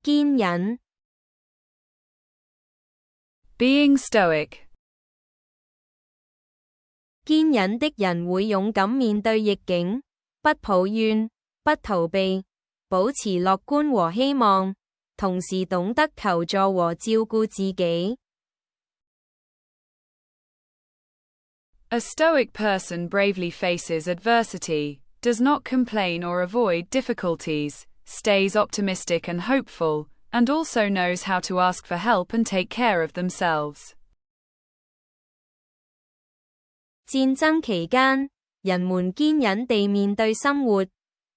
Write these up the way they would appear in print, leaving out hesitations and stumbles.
堅忍 Being stoic. 堅忍的人會勇敢面對逆境，不抱怨，不逃避，保持樂觀和希望，同時懂得求助和照顧自己。A stoic person bravely faces adversity, does not complain or avoid difficulties, stays optimistic and hopeful, and also knows how to ask for help and take care of themselves. 戰爭期間，人們堅忍地面對生活，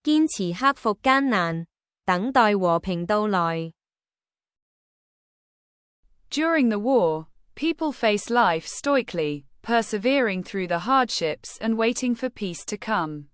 堅持克服艱難，等待和平到來。During the war, people face life stoically, persevering through the hardships and waiting for peace to come.